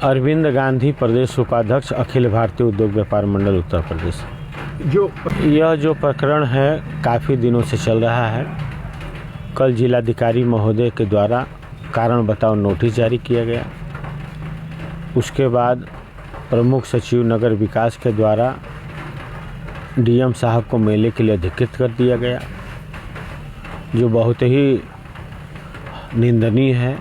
अरविंद गांधी, प्रदेश उपाध्यक्ष, अखिल भारतीय उद्योग व्यापार मंडल, उत्तर प्रदेश। यह जो प्रकरण है काफ़ी दिनों से चल रहा है। कल जिलाधिकारी महोदय के द्वारा कारण बताओ नोटिस जारी किया गया। उसके बाद प्रमुख सचिव नगर विकास के द्वारा डीएम साहब को मेले के लिए अधिकृत कर दिया गया, जो बहुत ही निंदनीय है।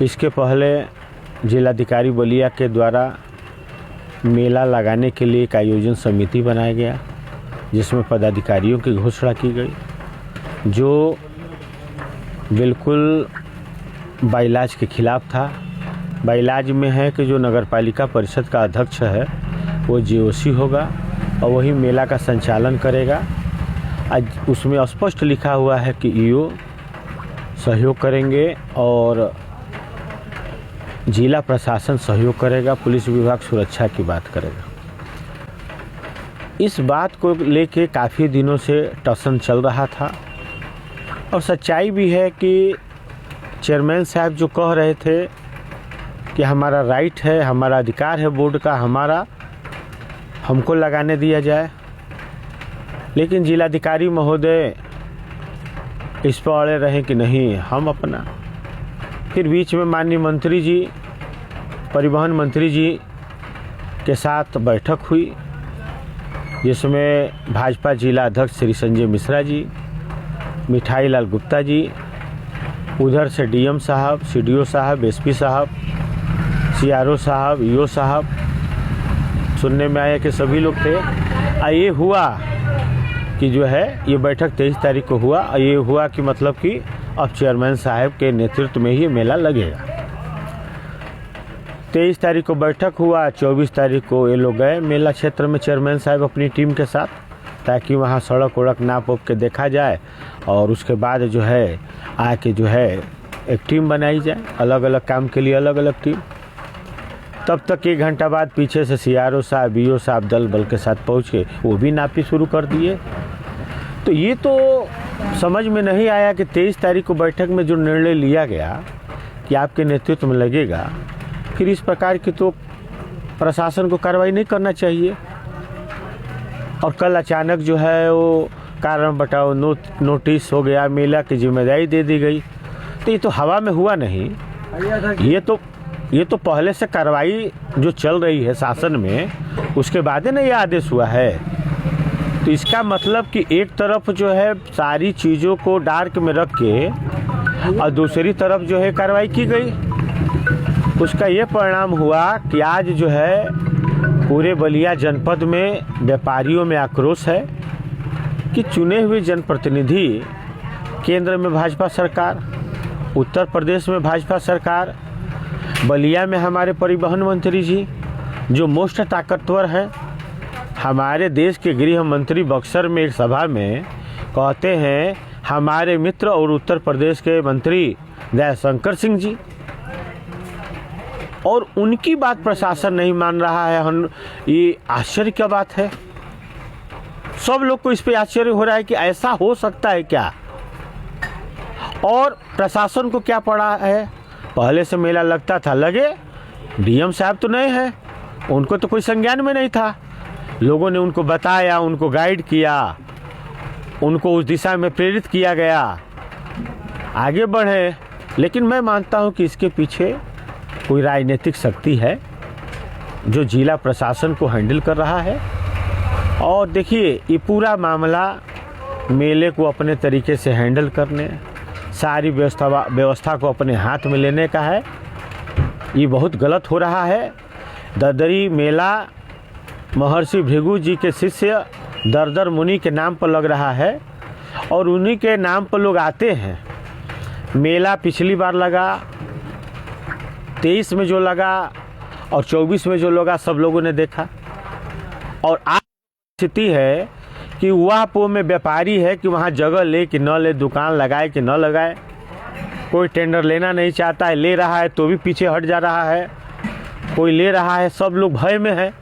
इसके पहले जिलाधिकारी बलिया के द्वारा मेला लगाने के लिए एक आयोजन समिति बनाया गया, जिसमें पदाधिकारियों की घोषणा की गई, जो बिल्कुल बाइलाज के खिलाफ था। बाइलाज में है कि जो नगरपालिका परिषद का अध्यक्ष है वो जीओसी होगा और वही मेला का संचालन करेगा। आज उसमें स्पष्ट लिखा हुआ है कि ईओ सहयोग करेंगे और जिला प्रशासन सहयोग करेगा, पुलिस विभाग सुरक्षा की बात करेगा। इस बात को लेके काफ़ी दिनों से टसन चल रहा था और सच्चाई भी है कि चेयरमैन साहब जो कह रहे थे कि हमारा राइट है, हमारा अधिकार है बोर्ड का, हमको लगाने दिया जाए, लेकिन जिलाधिकारी महोदय इस पर अड़े रहे कि नहीं हम अपना। फिर बीच में माननीय मंत्री जी, परिवहन मंत्री जी के साथ बैठक हुई, जिसमें भाजपा जिला अध्यक्ष श्री संजय मिश्रा जी, मिठाई लाल गुप्ता जी, उधर से डीएम साहब, सीडीओ साहब, एसपी साहब, सीआरओ साहब, ईओ साहब, सुनने में आया कि सभी लोग थे। ये हुआ कि जो है ये बैठक 23 तारीख को हुआ। ये हुआ कि मतलब कि अब चेयरमैन साहब के नेतृत्व में ही मेला लगेगा। 23 तारीख को बैठक हुआ, 24 तारीख को ये लोग गए मेला क्षेत्र में चेयरमैन साहब अपनी टीम के साथ, ताकि वहाँ सड़क वड़क नाप के देखा जाए और उसके बाद जो है आके जो है एक टीम बनाई जाए, अलग अलग काम के लिए अलग अलग टीम। तब तक 1 घंटा बाद पीछे से सीआरओ साहब, बीओ साहब दल बल के साथ पहुँच के वो भी नापी शुरू कर दिए। तो ये तो समझ में नहीं आया कि 23 तारीख को बैठक में जो निर्णय लिया गया कि आपके नेतृत्व में लगेगा, फिर इस प्रकार की तो प्रशासन को कार्रवाई नहीं करना चाहिए। और कल अचानक जो है वो कारण बताओ नोटिस हो गया, मेला की जिम्मेदारी दे दी गई। तो ये तो हवा में हुआ नहीं, ये तो पहले से कार्रवाई जो चल रही है शासन में, उसके बाद ही ना ये आदेश हुआ है। तो इसका मतलब कि एक तरफ जो है सारी चीज़ों को डार्क में रख के और दूसरी तरफ जो है कार्रवाई की गई। उसका ये परिणाम हुआ कि आज जो है पूरे बलिया जनपद में व्यापारियों में आक्रोश है कि चुने हुए जनप्रतिनिधि, केंद्र में भाजपा सरकार, उत्तर प्रदेश में भाजपा सरकार, बलिया में हमारे परिवहन मंत्री जी जो मोस्ट ताकतवर हैं, हमारे देश के गृह मंत्री बक्सर में एक सभा में कहते हैं हमारे मित्र और उत्तर प्रदेश के मंत्री दयाशंकर सिंह जी, और उनकी बात प्रशासन नहीं मान रहा है। ये आश्चर्य क्या बात है। सब लोग को इस पे आश्चर्य हो रहा है कि ऐसा हो सकता है क्या। और प्रशासन को क्या पड़ा है, पहले से मेला लगता था, लगे डीएम साहब तो नहीं है, उनको तो कोई संज्ञान में नहीं था। लोगों ने उनको बताया, उनको गाइड किया, उनको उस दिशा में प्रेरित किया गया, आगे बढ़े। लेकिन मैं मानता हूं कि इसके पीछे कोई राजनीतिक शक्ति है जो जिला प्रशासन को हैंडल कर रहा है। और देखिए ये पूरा मामला मेले को अपने तरीके से हैंडल करने, सारी व्यवस्था को अपने हाथ में लेने का है। ये बहुत गलत हो रहा है। दरदरी मेला महर्षि भृगु जी के शिष्य दरदर मुनि के नाम पर लग रहा है और उन्हीं के नाम पर लोग आते हैं। मेला पिछली बार लगा, 23 में जो लगा और 24 में जो लगा, सब लोगों ने देखा। और आज स्थिति है कि वह में व्यापारी है कि वहाँ जगह ले कि न ले, दुकान लगाए कि न लगाए, कोई टेंडर लेना नहीं चाहता है, ले रहा है तो भी पीछे हट जा रहा है, कोई ले रहा है, सब लोग भय में है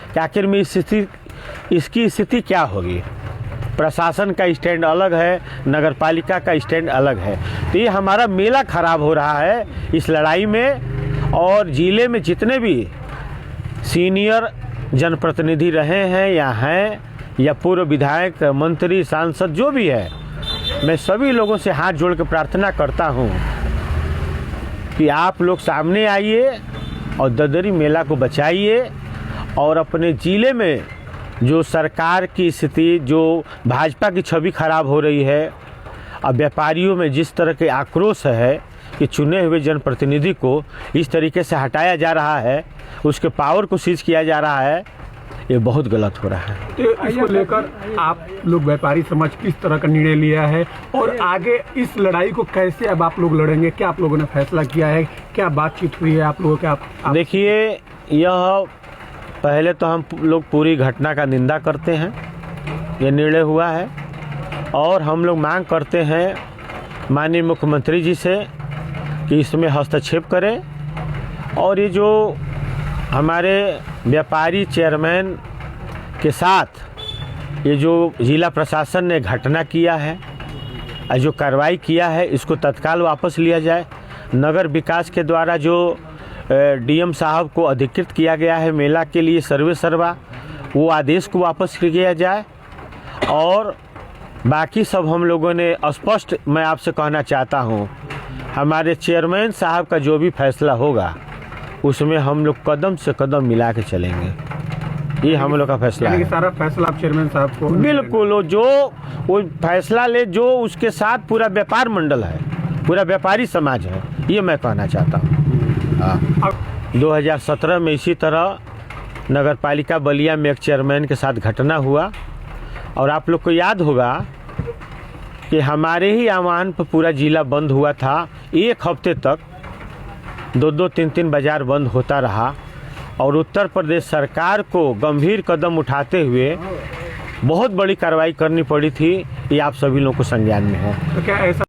कि आखिर में इसकी स्थिति क्या होगी। प्रशासन का स्टैंड अलग है, नगरपालिका का स्टैंड अलग है। तो ये हमारा मेला खराब हो रहा है इस लड़ाई में। और ज़िले में जितने भी सीनियर जनप्रतिनिधि रहे हैं या पूर्व विधायक, मंत्री, सांसद जो भी है, मैं सभी लोगों से हाथ जोड़ के प्रार्थना करता हूं कि आप लोग सामने आइए और ददरी मेला को बचाइए और अपने ज़िले में जो सरकार की स्थिति, जो भाजपा की छवि खराब हो रही है, अब व्यापारियों में जिस तरह के आक्रोश है कि चुने हुए जनप्रतिनिधि को इस तरीके से हटाया जा रहा है, उसके पावर को सीज किया जा रहा है, ये बहुत गलत हो रहा है। तो इसको लेकर आप लोग व्यापारी समाज किस तरह का निर्णय लिया है और आगे इस लड़ाई को कैसे अब आप लोग लड़ेंगे? क्या आप लोगों ने फैसला किया है? क्या बातचीत हुई है आप लोगों के? आप देखिए, यह पहले तो हम लोग पूरी घटना का निंदा करते हैं, ये निर्णय हुआ है, और हम लोग मांग करते हैं माननीय मुख्यमंत्री जी से कि इसमें हस्तक्षेप करें और ये जो हमारे व्यापारी चेयरमैन के साथ ये जो जिला प्रशासन ने घटना किया है, जो कार्रवाई किया है, इसको तत्काल वापस लिया जाए। नगर विकास के द्वारा जो डीएम साहब को अधिकृत किया गया है मेला के लिए सर्वे सर्वा, वो आदेश को वापस लिया जाए। और बाकी सब हम लोगों ने स्पष्ट, मैं आपसे कहना चाहता हूँ, हमारे चेयरमैन साहब का जो भी फैसला होगा उसमें हम लोग कदम से कदम मिला के चलेंगे। ये हम लोग का फैसला है। सारा फैसला आप चेयरमैन साहब को? बिल्कुल, वो फैसला ले जो उसके साथ पूरा व्यापार मंडल है, पूरा व्यापारी समाज है, ये मैं कहना चाहता हूँ। 2017 में इसी तरह नगर पालिका बलिया में एक चेयरमैन के साथ घटना हुआ और आप लोग को याद होगा कि हमारे ही आह्वान पर पूरा जिला बंद हुआ था। एक हफ्ते तक 2-2, 3-3 बाजार बंद होता रहा और उत्तर प्रदेश सरकार को गंभीर कदम उठाते हुए बहुत बड़ी कार्रवाई करनी पड़ी थी। ये आप सभी लोगों को संज्ञान में है। तो क्या ऐसा